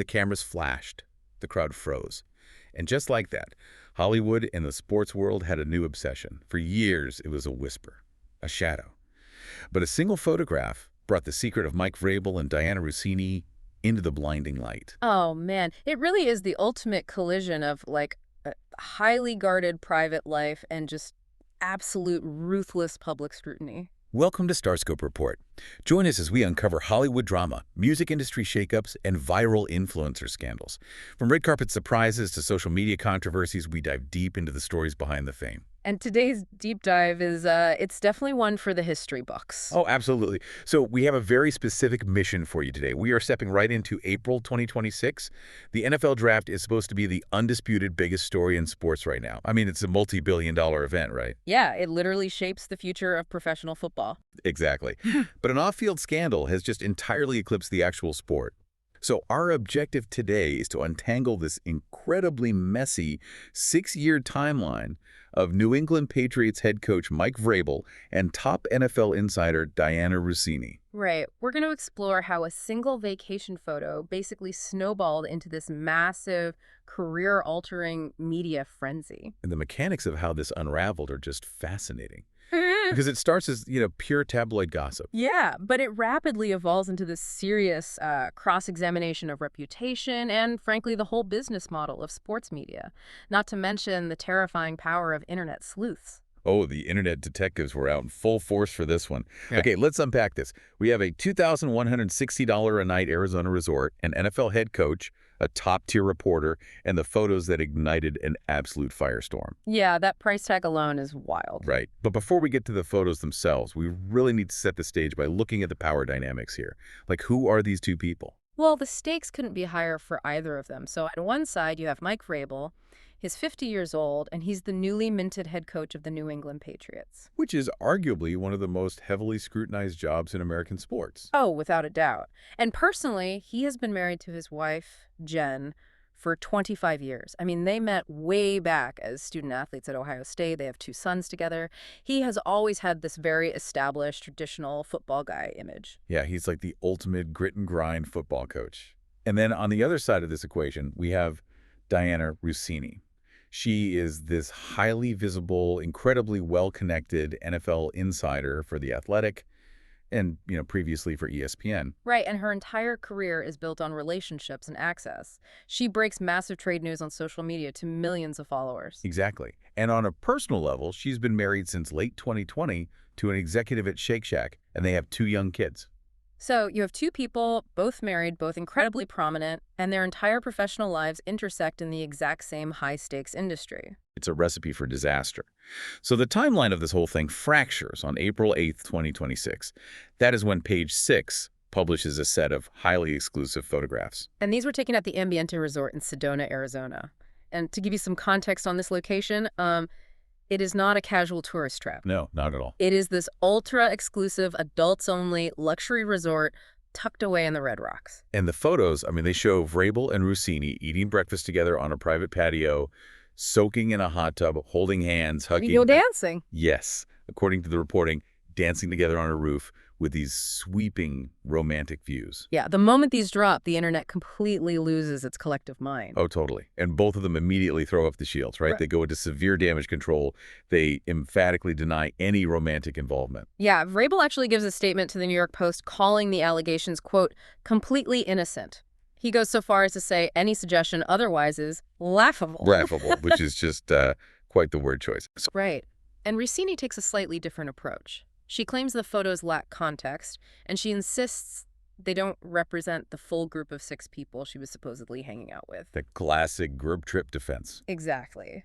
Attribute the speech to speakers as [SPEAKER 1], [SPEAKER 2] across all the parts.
[SPEAKER 1] The cameras flashed. The crowd froze. And just like that, Hollywood and the sports world had a new obsession. For years, it was a whisper, a shadow. But a single photograph brought the secret of Mike Vrabel and Dianna Russini into the blinding light.
[SPEAKER 2] Oh, man. It really is the ultimate collision of, like, a highly guarded private life and just absolute ruthless public scrutiny.
[SPEAKER 1] Welcome to Starscope Report. Join us as we uncover Hollywood drama, music industry shakeups, and viral influencer scandals. From red carpet surprises to social media controversies, we dive deep into the stories behind the fame.
[SPEAKER 2] And today's deep dive is, it's definitely one for the history books.
[SPEAKER 1] Oh, absolutely. So we have a very specific mission for you today. We are stepping right into April 2026. The NFL Draft is supposed to be the undisputed biggest story in sports right now. I mean, it's a multi-billion-dollar event, right?
[SPEAKER 2] Yeah, it literally shapes the future of professional football.
[SPEAKER 1] Exactly. But an off-field scandal has just entirely eclipsed the actual sport. So our objective today is to untangle this incredibly messy 6-year timeline of New England Patriots head coach Mike Vrabel and top NFL insider Dianna Russini.
[SPEAKER 2] Right. We're going to explore how a single vacation photo basically snowballed into this massive, career-altering media frenzy.
[SPEAKER 1] And the mechanics of how this unraveled are just fascinating. Because it starts as, pure tabloid gossip.
[SPEAKER 2] Yeah, but it rapidly evolves into this serious cross-examination of reputation and, frankly, the whole business model of sports media, not to mention the terrifying power of internet sleuths.
[SPEAKER 1] Oh, the internet detectives were out in full force for this one.
[SPEAKER 2] Yeah.
[SPEAKER 1] Okay, let's unpack this. We have a $2,160 a night Arizona resort, an NFL head coach, a top-tier reporter, and the photos that ignited an absolute firestorm.
[SPEAKER 2] Yeah, that price tag alone is wild.
[SPEAKER 1] Right. But before we get to the photos themselves, we really need to set the stage by looking at the power dynamics here. Like, who are these two people?
[SPEAKER 2] Well, the stakes couldn't be higher for either of them. So on one side, you have Mike Vrabel. He's 50 years old, and he's the newly minted head coach of the New England Patriots.
[SPEAKER 1] Which is arguably one of the most heavily scrutinized jobs in American sports.
[SPEAKER 2] Oh, without a doubt. And personally, he has been married to his wife, Jen, for 25 years. I mean, they met way back as student athletes at Ohio State. They have 2 sons together. He has always had this very established, traditional football guy image.
[SPEAKER 1] Yeah, he's like the ultimate grit and grind football coach. And then on the other side of this equation, we have Dianna Russini. She is this highly visible, incredibly well-connected NFL insider for The Athletic and, previously for ESPN.
[SPEAKER 2] Right, and her entire career is built on relationships and access. She breaks massive trade news on social media to millions of followers.
[SPEAKER 1] Exactly. And on a personal level, she's been married since late 2020 to an executive at Shake Shack, and they have 2 young kids.
[SPEAKER 2] So you have 2 people, both married, both incredibly prominent, and their entire professional lives intersect in the exact same high-stakes industry.
[SPEAKER 1] It's a recipe for disaster. So the timeline of this whole thing fractures on April 8th, 2026. That is when Page 6 publishes a set of highly exclusive photographs.
[SPEAKER 2] And these were taken at the Ambiente Resort in Sedona, Arizona. And to give you some context on this location, it is not a casual tourist trap.
[SPEAKER 1] No, not at all.
[SPEAKER 2] It is this ultra-exclusive, adults-only luxury resort tucked away in the Red Rocks.
[SPEAKER 1] And the photos, they show Vrabel and Russini eating breakfast together on a private patio, soaking in a hot tub, holding hands, hugging.
[SPEAKER 2] You're dancing.
[SPEAKER 1] Yes. According to the reporting, dancing together on a roof with these sweeping romantic views.
[SPEAKER 2] Yeah, the moment these drop, the internet completely loses its collective mind.
[SPEAKER 1] Oh, totally. And both of them immediately throw up the shields, right? They go into severe damage control. They emphatically deny any romantic involvement.
[SPEAKER 2] Yeah, Vrabel actually gives a statement to the New York Post calling the allegations, quote, completely innocent. He goes so far as to say any suggestion otherwise is laughable.
[SPEAKER 1] Laughable, which is just quite the word choice.
[SPEAKER 2] Right. And Russini takes a slightly different approach. She claims the photos lack context, and she insists they don't represent the full group of 6 people she was supposedly hanging out with.
[SPEAKER 1] The classic group trip defense.
[SPEAKER 2] Exactly.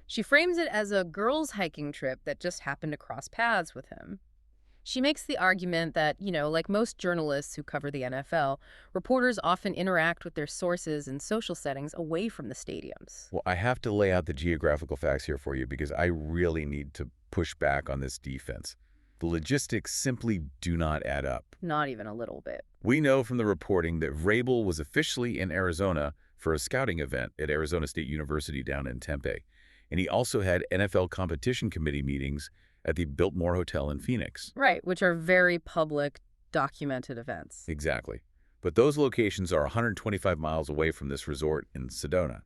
[SPEAKER 2] She frames it as a girls' hiking trip that just happened to cross paths with him. She makes the argument that, like most journalists who cover the NFL, reporters often interact with their sources in social settings away from the stadiums.
[SPEAKER 1] Well, I have to lay out the geographical facts here for you because I really need to push back on this defense. The logistics simply do not add up.
[SPEAKER 2] Not even a little bit.
[SPEAKER 1] We know from the reporting that Vrabel was officially in Arizona for a scouting event at Arizona State University down in Tempe. And he also had NFL competition committee meetings at the Biltmore Hotel in Phoenix.
[SPEAKER 2] Right, which are very public, documented events.
[SPEAKER 1] Exactly. But those locations are 125 miles away from this resort in Sedona.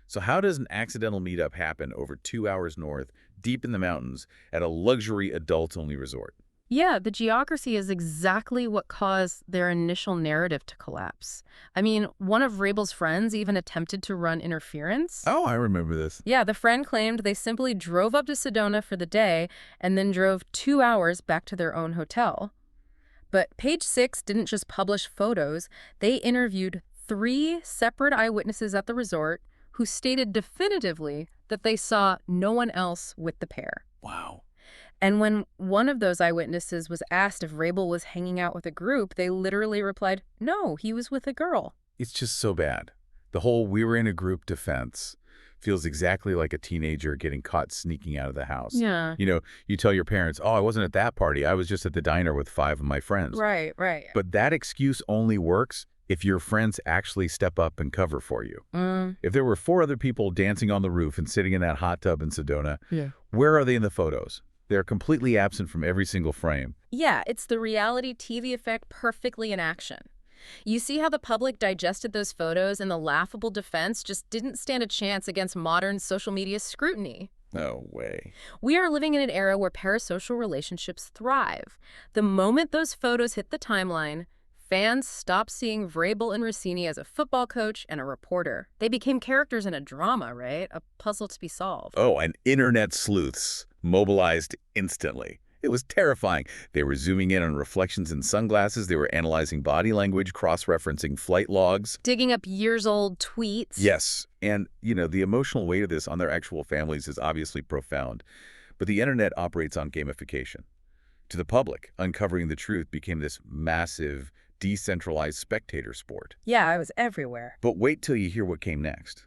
[SPEAKER 1] So how does an accidental meetup happen over 2 hours north, deep in the mountains, at a luxury adult-only resort?
[SPEAKER 2] Yeah, the geography is exactly what caused their initial narrative to collapse. I mean, one of Vrabel's friends even attempted to run interference.
[SPEAKER 1] Oh, I remember this.
[SPEAKER 2] Yeah, the friend claimed they simply drove up to Sedona for the day and then drove 2 hours back to their own hotel. But Page Six didn't just publish photos. They interviewed 3 separate eyewitnesses at the resort who stated definitively that they saw no one else with the pair.
[SPEAKER 1] Wow.
[SPEAKER 2] And when one of those eyewitnesses was asked if Vrabel was hanging out with a group, they literally replied, no, he was with a girl.
[SPEAKER 1] It's just so bad. The whole "we were in a group" defense feels exactly like a teenager getting caught sneaking out of the house.
[SPEAKER 2] Yeah.
[SPEAKER 1] You know, you tell your parents, oh, I wasn't at that party. I was just at the diner with 5 of my friends.
[SPEAKER 2] Right, right.
[SPEAKER 1] But that excuse only works if your friends actually step up and cover for you. If there were 4 other people dancing on the roof and sitting in that hot tub in Sedona, where are they in the photos? They're completely absent from every single frame.
[SPEAKER 2] Yeah, it's the reality TV effect perfectly in action. You see how the public digested those photos, and the laughable defense just didn't stand a chance against modern social media scrutiny.
[SPEAKER 1] No way.
[SPEAKER 2] We are living in an era where parasocial relationships thrive. The moment those photos hit the timeline, fans stopped seeing Vrabel and Russini as a football coach and a reporter. They became characters in a drama, right? A puzzle to be solved.
[SPEAKER 1] Oh, and internet sleuths mobilized instantly. It was terrifying. They were zooming in on reflections in sunglasses. They were analyzing body language, cross-referencing flight logs.
[SPEAKER 2] Digging up years-old tweets.
[SPEAKER 1] Yes, and, the emotional weight of this on their actual families is obviously profound. But the internet operates on gamification. To the public, uncovering the truth became this massive, decentralized spectator sport.
[SPEAKER 2] Yeah, I was everywhere.
[SPEAKER 1] But wait till you hear what came next.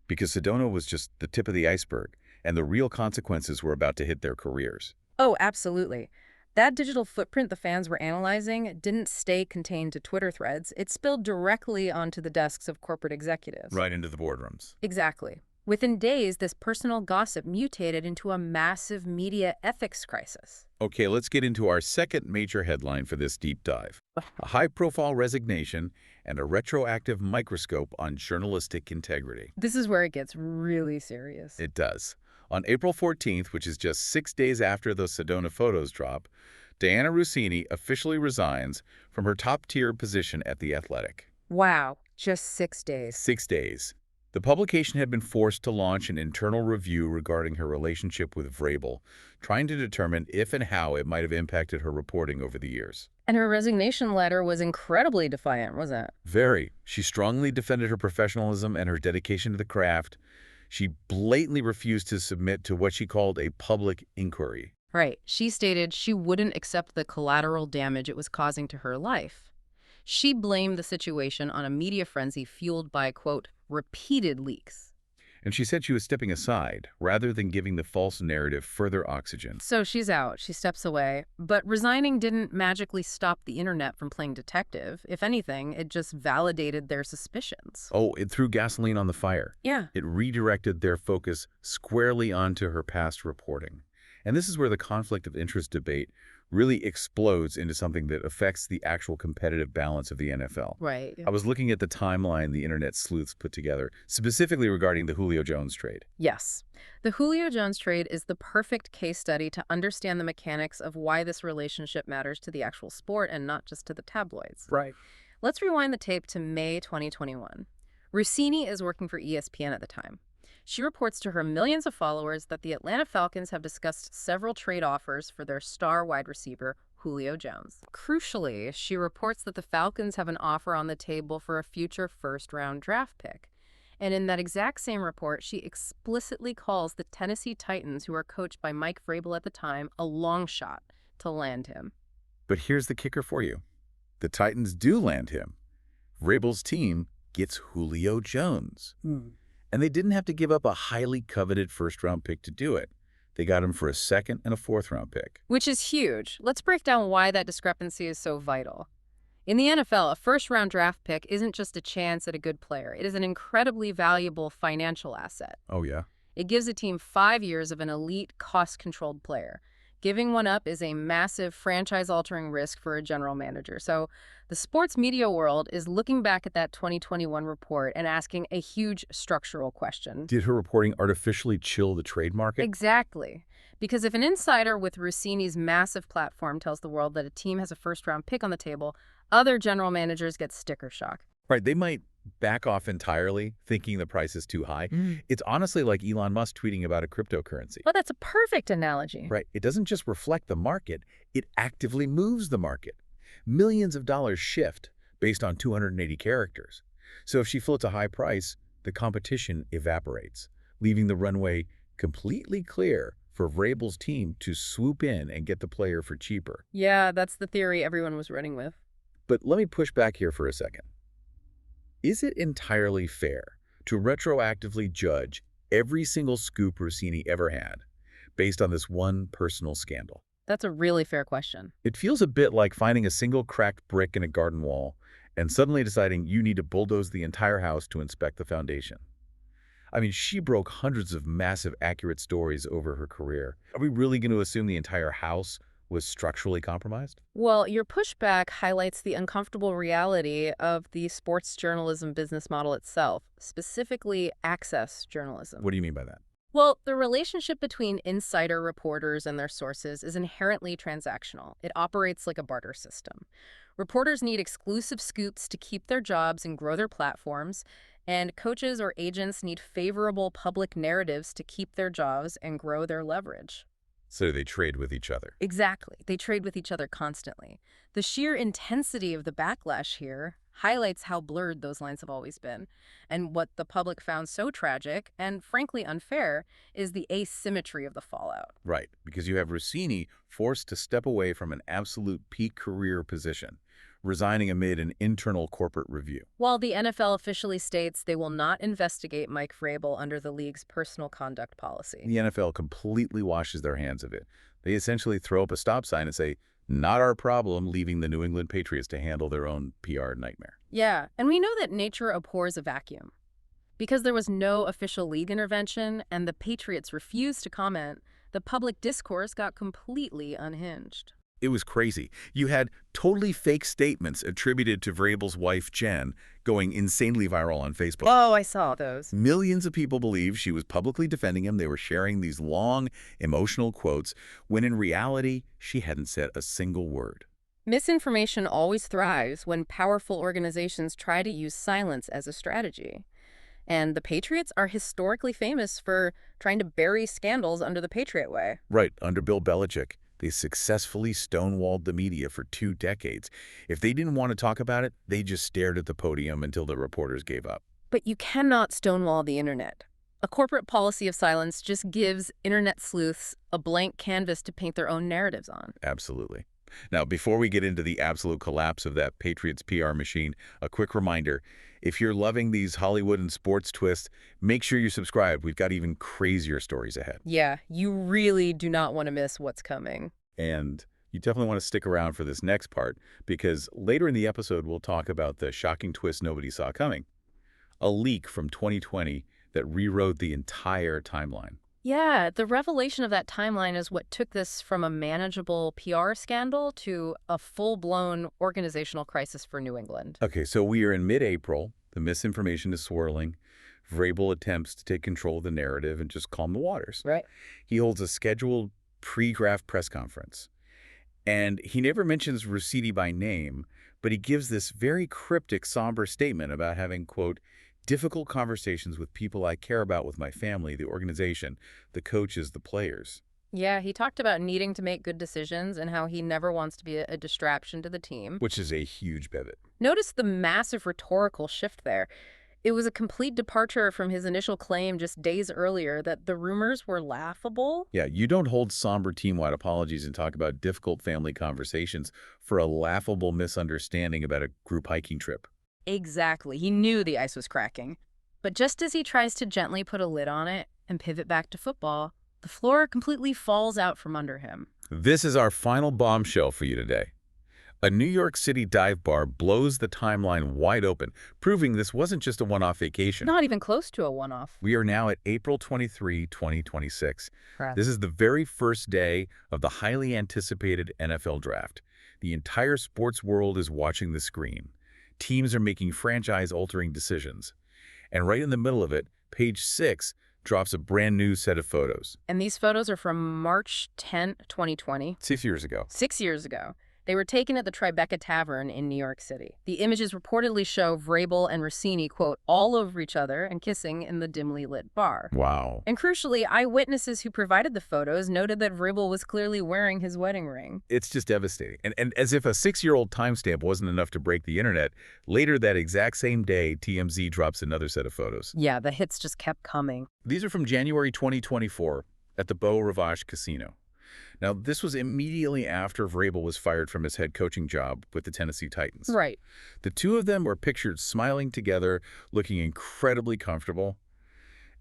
[SPEAKER 1] Because Sedona was just the tip of the iceberg, and the real consequences were about to hit their careers.
[SPEAKER 2] Oh, absolutely. That digital footprint the fans were analyzing didn't stay contained to Twitter threads. It spilled directly onto the desks of corporate executives.
[SPEAKER 1] Right into the boardrooms.
[SPEAKER 2] Exactly. Within days, this personal gossip mutated into a massive media ethics crisis.
[SPEAKER 1] Okay, let's get into our second major headline for this deep dive. A high-profile resignation and a retroactive microscope on journalistic integrity.
[SPEAKER 2] This is where it gets really serious.
[SPEAKER 1] It does. On April 14th, which is just 6 days after those Sedona photos drop, Dianna Russini officially resigns from her top-tier position at The Athletic.
[SPEAKER 2] Wow, just 6 days.
[SPEAKER 1] 6 days. The publication had been forced to launch an internal review regarding her relationship with Vrabel, trying to determine if and how it might have impacted her reporting over the years.
[SPEAKER 2] And her resignation letter was incredibly defiant, wasn't it?
[SPEAKER 1] Very. She strongly defended her professionalism and her dedication to the craft. She blatantly refused to submit to what she called a public inquiry.
[SPEAKER 2] Right. She stated she wouldn't accept the collateral damage it was causing to her life. She blamed the situation on a media frenzy fueled by, quote, repeated leaks.
[SPEAKER 1] And she said she was stepping aside, rather than giving the false narrative further oxygen.
[SPEAKER 2] So she's out. She steps away. But resigning didn't magically stop the internet from playing detective. If anything, it just validated their suspicions.
[SPEAKER 1] Oh, it threw gasoline on the fire.
[SPEAKER 2] Yeah.
[SPEAKER 1] It redirected their focus squarely onto her past reporting. And this is where the conflict of interest debate really explodes into something that affects the actual competitive balance of the NFL.
[SPEAKER 2] Right.
[SPEAKER 1] I was looking at the timeline the internet sleuths put together, specifically regarding the Julio Jones trade.
[SPEAKER 2] Yes. The Julio Jones trade is the perfect case study to understand the mechanics of why this relationship matters to the actual sport and not just to the tabloids.
[SPEAKER 1] Right.
[SPEAKER 2] Let's rewind the tape to May 2021. Russini is working for ESPN at the time. She reports to her millions of followers that the Atlanta Falcons have discussed several trade offers for their star wide receiver, Julio Jones. Crucially, she reports that the Falcons have an offer on the table for a future first-round draft pick. And in that exact same report, she explicitly calls the Tennessee Titans, who are coached by Mike Vrabel at the time, a long shot to land him.
[SPEAKER 1] But here's the kicker for you. The Titans do land him. Vrabel's team gets Julio Jones. And they didn't have to give up a highly coveted first-round pick to do it. They got him for a second and a fourth-round pick.
[SPEAKER 2] Which is huge. Let's break down why that discrepancy is so vital. In the NFL, a first-round draft pick isn't just a chance at a good player. It is an incredibly valuable financial asset.
[SPEAKER 1] Oh, yeah?
[SPEAKER 2] It gives a team 5 years of an elite, cost-controlled player, Giving one up is a massive franchise-altering risk for a general manager. So the sports media world is looking back at that 2021 report and asking a huge structural question.
[SPEAKER 1] Did her reporting artificially chill the trade market?
[SPEAKER 2] Exactly. Because if an insider with Russini's massive platform tells the world that a team has a first-round pick on the table, other general managers get sticker shock.
[SPEAKER 1] Right, they might back off entirely, thinking the price is too high. It's honestly like Elon Musk tweeting about a cryptocurrency.
[SPEAKER 2] Well, that's a perfect analogy.
[SPEAKER 1] Right, it doesn't just reflect the market, it actively moves the market. Millions of dollars shift based on 280 characters. So if she floats a high price, the competition evaporates, leaving the runway completely clear for Vrabel's team to swoop in and get the player for cheaper.
[SPEAKER 2] Yeah, that's the theory everyone was running with.
[SPEAKER 1] But let me push back here for a second. Is it entirely fair to retroactively judge every single scoop Russini ever had based on this one personal scandal?
[SPEAKER 2] That's a really fair question.
[SPEAKER 1] It feels a bit like finding a single cracked brick in a garden wall and suddenly deciding you need to bulldoze the entire house to inspect the foundation. I mean, she broke hundreds of massive, accurate stories over her career. Are we really going to assume the entire house was structurally compromised?
[SPEAKER 2] Well, your pushback highlights the uncomfortable reality of the sports journalism business model itself, specifically access journalism.
[SPEAKER 1] What do you mean by that?
[SPEAKER 2] Well, the relationship between insider reporters and their sources is inherently transactional. It operates like a barter system. Reporters need exclusive scoops to keep their jobs and grow their platforms, and coaches or agents need favorable public narratives to keep their jobs and grow their leverage.
[SPEAKER 1] So they trade with each other.
[SPEAKER 2] Exactly. They trade with each other constantly. The sheer intensity of the backlash here highlights how blurred those lines have always been. And what the public found so tragic and frankly unfair is the asymmetry of the fallout.
[SPEAKER 1] Right, because you have Russini forced to step away from an absolute peak career position, resigning amid an internal corporate review.
[SPEAKER 2] While the NFL officially states they will not investigate Mike Vrabel under the league's personal conduct policy.
[SPEAKER 1] The NFL completely washes their hands of it. They essentially throw up a stop sign and say, not our problem, leaving the New England Patriots to handle their own PR nightmare.
[SPEAKER 2] Yeah, and we know that nature abhors a vacuum. Because there was no official league intervention and the Patriots refused to comment, the public discourse got completely unhinged.
[SPEAKER 1] It was crazy. You had totally fake statements attributed to Vrabel's wife, Jen, going insanely viral on Facebook.
[SPEAKER 2] Oh, I saw those.
[SPEAKER 1] Millions of people believed she was publicly defending him. They were sharing these long, emotional quotes, when in reality, she hadn't said a single word.
[SPEAKER 2] Misinformation always thrives when powerful organizations try to use silence as a strategy. And the Patriots are historically famous for trying to bury scandals under the Patriot way.
[SPEAKER 1] Right, under Bill Belichick. They successfully stonewalled the media for 2 decades. If they didn't want to talk about it, they just stared at the podium until the reporters gave up.
[SPEAKER 2] But you cannot stonewall the internet. A corporate policy of silence just gives internet sleuths a blank canvas to paint their own narratives on.
[SPEAKER 1] Absolutely. Now, before we get into the absolute collapse of that Patriots PR machine, a quick reminder, if you're loving these Hollywood and sports twists, make sure you subscribe. We've got even crazier stories ahead.
[SPEAKER 2] Yeah, you really do not want to miss what's coming.
[SPEAKER 1] And you definitely want to stick around for this next part, because later in the episode, we'll talk about the shocking twist nobody saw coming. A leak from 2020 that rewrote the entire timeline.
[SPEAKER 2] Yeah, the revelation of that timeline is what took this from a manageable PR scandal to a full-blown organizational crisis for New England.
[SPEAKER 1] Okay, so we are in mid-April. The misinformation is swirling. Vrabel attempts to take control of the narrative and just calm the waters.
[SPEAKER 2] Right.
[SPEAKER 1] He holds a scheduled pre-draft press conference. And he never mentions Russini by name, but he gives this very cryptic, somber statement about having, quote, difficult conversations with people I care about with my family, the organization, the coaches, the players.
[SPEAKER 2] Yeah, he talked about needing to make good decisions and how he never wants to be a distraction to the team.
[SPEAKER 1] Which is a huge pivot.
[SPEAKER 2] Notice the massive rhetorical shift there. It was a complete departure from his initial claim just days earlier that the rumors were laughable.
[SPEAKER 1] Yeah, you don't hold somber team-wide apologies and talk about difficult family conversations for a laughable misunderstanding about a group hiking trip.
[SPEAKER 2] Exactly. He knew the ice was cracking. But just as he tries to gently put a lid on it and pivot back to football, the floor completely falls out from under him.
[SPEAKER 1] This is our final bombshell for you today. A New York City dive bar blows the timeline wide open, proving this wasn't just a one-off vacation.
[SPEAKER 2] Not even close to a one-off.
[SPEAKER 1] We are now at April 23, 2026.
[SPEAKER 2] Correct.
[SPEAKER 1] This is the very first day of the highly anticipated NFL draft. The entire sports world is watching the screen. Teams are making franchise-altering decisions. And right in the middle of it, page 6 drops a brand new set of photos.
[SPEAKER 2] And these photos are from March 10, 2020.
[SPEAKER 1] 6 years ago.
[SPEAKER 2] 6 years ago. They were taken at the Tribeca Tavern in New York City. The images reportedly show Vrabel and Russini, quote, all over each other and kissing in the dimly lit bar.
[SPEAKER 1] Wow.
[SPEAKER 2] And crucially, eyewitnesses who provided the photos noted that Vrabel was clearly wearing his wedding ring.
[SPEAKER 1] It's just devastating. And as if a 6-year-old timestamp wasn't enough to break the internet, later that exact same day, TMZ drops another set of photos.
[SPEAKER 2] Yeah, the hits just kept coming.
[SPEAKER 1] These are from January 2024 at the Beau Rivage Casino. Now, this was immediately after Vrabel was fired from his head coaching job with the Tennessee Titans.
[SPEAKER 2] Right.
[SPEAKER 1] The two of them were pictured smiling together, looking incredibly comfortable.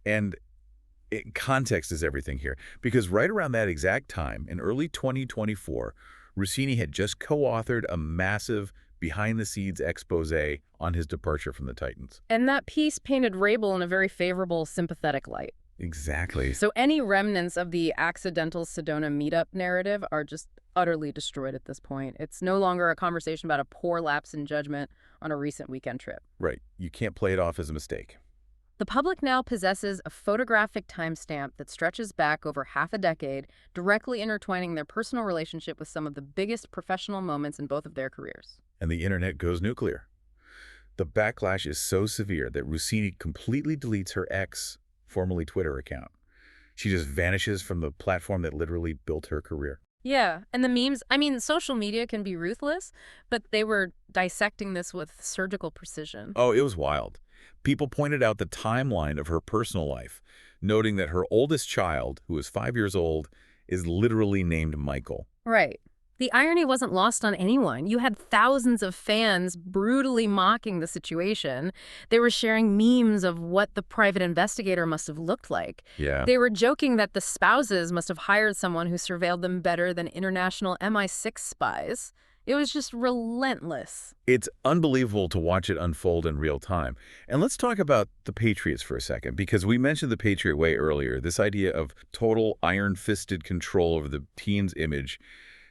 [SPEAKER 1] And context is everything here, because right around that exact time, in early 2024, Russini had just co-authored a massive behind-the-scenes expose on his departure from the Titans.
[SPEAKER 2] And that piece painted Vrabel in a very favorable, sympathetic light.
[SPEAKER 1] Exactly.
[SPEAKER 2] So any remnants of the accidental Sedona meetup narrative are just utterly destroyed at this point. It's no longer a conversation about a poor lapse in judgment on a recent weekend trip.
[SPEAKER 1] Right. You can't play it off as a mistake.
[SPEAKER 2] The public now possesses a photographic timestamp that stretches back over half a decade, directly intertwining their personal relationship with some of the biggest professional moments in both of their careers.
[SPEAKER 1] And the internet goes nuclear. The backlash is so severe that Russini completely deletes her ex, formerly Twitter account. She just vanishes from the platform that literally built her career.
[SPEAKER 2] Yeah, and the memes, I mean, social media can be ruthless, but they were dissecting this with surgical precision.
[SPEAKER 1] Oh, it was wild. People pointed out the timeline of her personal life, noting that her oldest child, who is 5 years old, is literally named Michael.
[SPEAKER 2] Right. The irony wasn't lost on anyone. You had thousands of fans brutally mocking the situation. They were sharing memes of what the private investigator must have looked like.
[SPEAKER 1] Yeah.
[SPEAKER 2] They were joking that the spouses must have hired someone who surveilled them better than international MI6 spies. It was just relentless.
[SPEAKER 1] It's unbelievable to watch it unfold in real time. And let's talk about the Patriots for a second, because we mentioned the Patriot way earlier, this idea of total iron-fisted control over the team's image.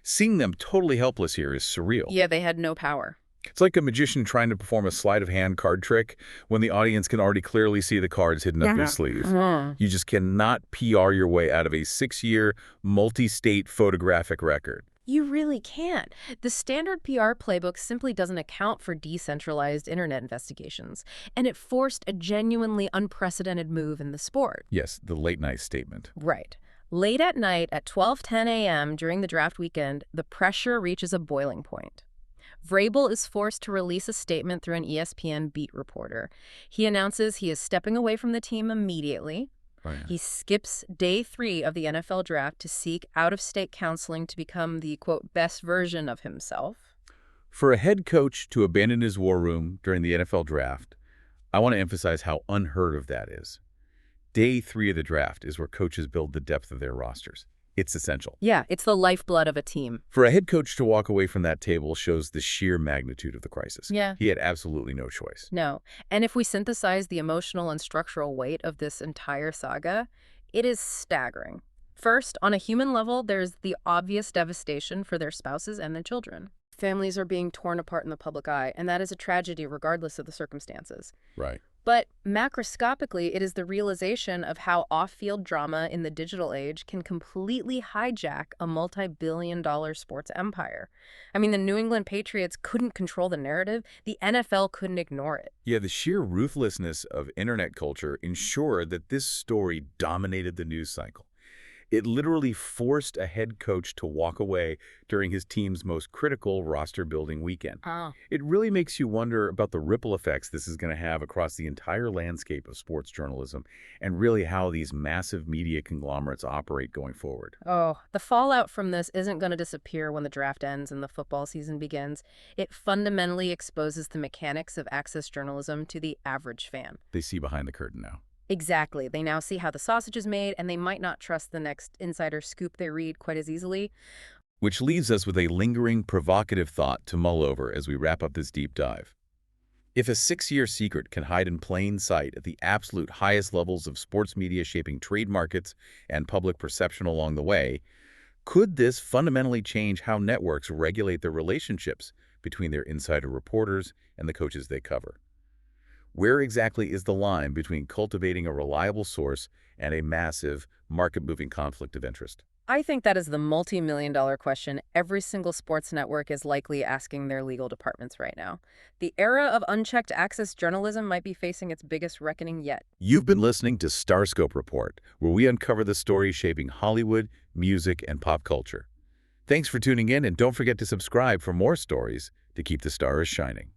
[SPEAKER 1] Seeing them totally helpless here is surreal.
[SPEAKER 2] Yeah, they had no power.
[SPEAKER 1] It's like a magician trying to perform a sleight-of-hand card trick when the audience can already clearly see the cards hidden up your sleeve. You just cannot PR your way out of a 6-year, multi-state photographic record.
[SPEAKER 2] You really can't. The standard PR playbook simply doesn't account for decentralized internet investigations, and it forced a genuinely unprecedented move in the sport.
[SPEAKER 1] Yes, the late-night statement.
[SPEAKER 2] Right. Late at night at 12:10 a.m. during the draft weekend, the pressure reaches a boiling point. Vrabel is forced to release a statement through an ESPN beat reporter. He announces he is stepping away from the team immediately.
[SPEAKER 1] Right.
[SPEAKER 2] He skips day 3 of the NFL draft to seek out-of-state counseling to become the, quote, best version of himself.
[SPEAKER 1] For a head coach to abandon his war room during the NFL draft, I want to emphasize how unheard of that is. Day 3 of the draft is where coaches build the depth of their rosters. It's essential.
[SPEAKER 2] Yeah, it's the lifeblood of a team.
[SPEAKER 1] For a head coach to walk away from that table shows the sheer magnitude of the crisis.
[SPEAKER 2] Yeah.
[SPEAKER 1] He had absolutely no choice.
[SPEAKER 2] No. And if we synthesize the emotional and structural weight of this entire saga, it is staggering. First, on a human level, there's the obvious devastation for their spouses and their children. Families are being torn apart in the public eye, and that is a tragedy regardless of the circumstances.
[SPEAKER 1] Right.
[SPEAKER 2] But macroscopically, it is the realization of how off-field drama in the digital age can completely hijack a multi-billion-dollar sports empire. I mean, the New England Patriots couldn't control the narrative. The NFL couldn't ignore it.
[SPEAKER 1] Yeah, the sheer ruthlessness of internet culture ensured that this story dominated the news cycle. It literally forced a head coach to walk away during his team's most critical roster-building weekend. It really makes you wonder about the ripple effects this is going to have across the entire landscape of sports journalism and really how these massive media conglomerates operate going forward.
[SPEAKER 2] Oh, the fallout from this isn't going to disappear when the draft ends and the football season begins. It fundamentally exposes the mechanics of access journalism to the average fan.
[SPEAKER 1] They see behind the curtain now.
[SPEAKER 2] Exactly. They now see how the sausage is made, and they might not trust the next insider scoop they read quite as easily.
[SPEAKER 1] Which leaves us with a lingering, provocative thought to mull over as we wrap up this deep dive. If a 6-year secret can hide in plain sight at the absolute highest levels of sports media shaping trade markets and public perception along the way, could this fundamentally change how networks regulate their relationships between their insider reporters and the coaches they cover? Where exactly is the line between cultivating a reliable source and a massive, market-moving conflict of interest?
[SPEAKER 2] I think that is the multi-million-dollar question every single sports network is likely asking their legal departments right now. The era of unchecked access journalism might be facing its biggest reckoning yet.
[SPEAKER 1] You've been listening to Starscope Report, where we uncover the stories shaping Hollywood, music, and pop culture. Thanks for tuning in, and don't forget to subscribe for more stories to keep the stars shining.